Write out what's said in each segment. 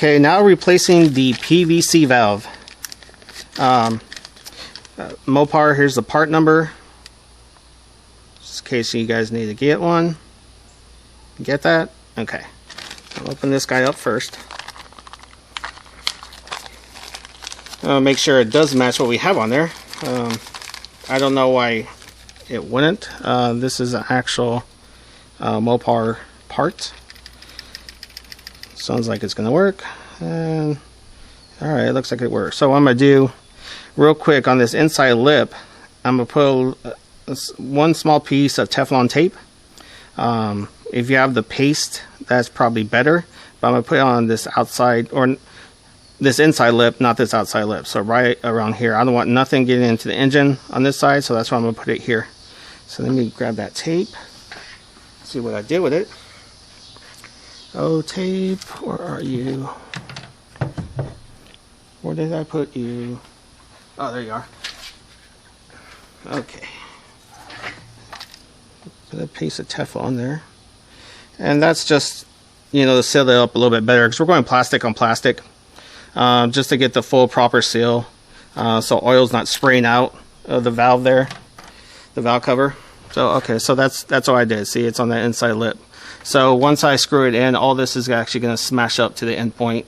Okay, now replacing the PVC valve. Mopar, here's the part number, just in case you guys need to get one. Get that? Okay. I'll open this guy up first. Make sure it does match what we have on there. I don't know why it wouldn't. This is an actual Mopar part. Sounds like it's gonna work. And alright, it looks like it works. So what I'm gonna do real quick on this inside lip, I'm gonna put one small piece of Teflon tape. If you have the paste, that's probably better, but I'm gonna put it on this outside, or this inside lip, not this outside lip. So right around here. I don't want nothing getting into the engine on this side, so that's why I'm gonna put it here. So let me grab that tape, see what I did with it. Oh, tape, where are you? Where did I put you? Oh, there you are. Okay. Put a piece of Teflon there. And that's just, you know, to seal it up a little bit better, because we're going plastic on plastic, just to get the full proper seal, so oil's not spraying out of the valve there, the valve cover. So okay, so that's all I did. See, it's on the inside lip. So once I screw it in, all this is actually going to smash up to the end point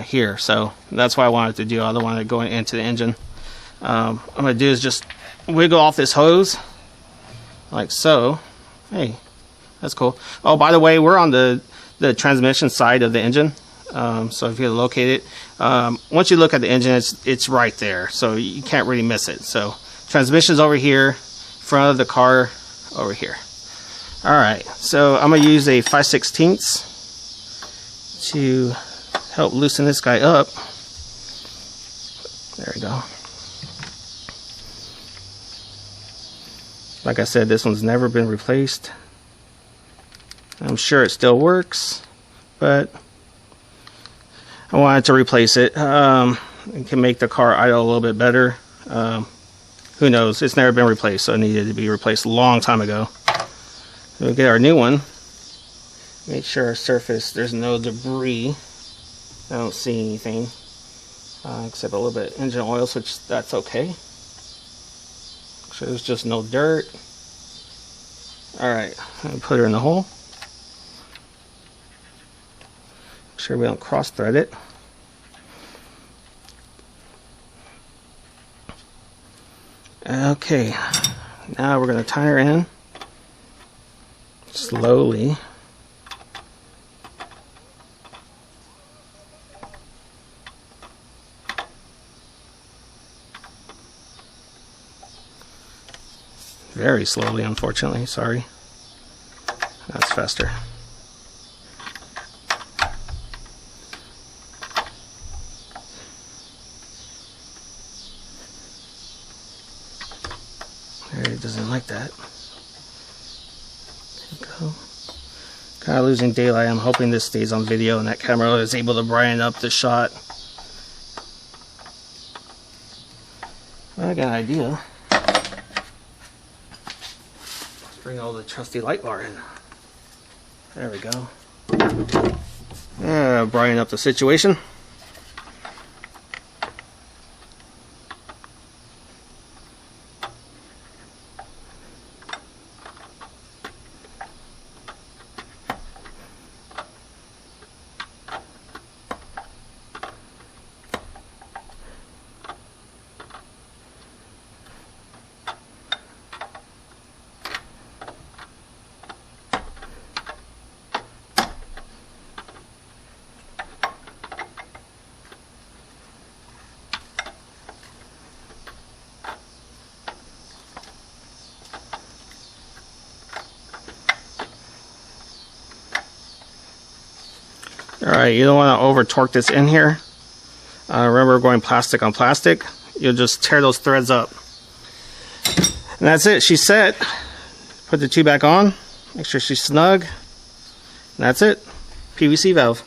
here. So that's why I wanted to do. I don't want it going into the engine. What I'm going to do is just wiggle off this hose like so. Hey, that's cool. Oh, by the way, we're on the transmission side of the engine. So if you locate it, once you look at the engine, it's right there, so you can't really miss it. So transmission's over here, front of the car over here. Alright, so I'm going to use a 5/16 to help loosen this guy up. There we go. Like I said, this one's never been replaced. I'm sure it still works, but I wanted to replace it. It can make the car idle a little bit better. Who knows? It's never been replaced, so it needed to be replaced a long time ago. We'll get our new one. Make sure our surface, there's no debris. I don't see anything except a little bit of engine oil, which that's okay. Make sure there's just no dirt. Alright, I'm gonna put her in the hole. Make sure we don't cross thread it. Okay, now we're going to tie her in slowly. Very slowly, unfortunately, sorry. That's faster. It doesn't like that. There we go. Kind of losing daylight. I'm hoping this stays on video and that camera is able to brighten up the shot. I got an idea. Let's bring all the trusty light bar in. There we go. Brighten up the situation. Alright, you don't want to over torque this in here. Remember, we're going plastic on plastic. You'll just tear those threads up. And that's it. She's set. Put the tube back on. Make sure she's snug. And that's it. PVC valve.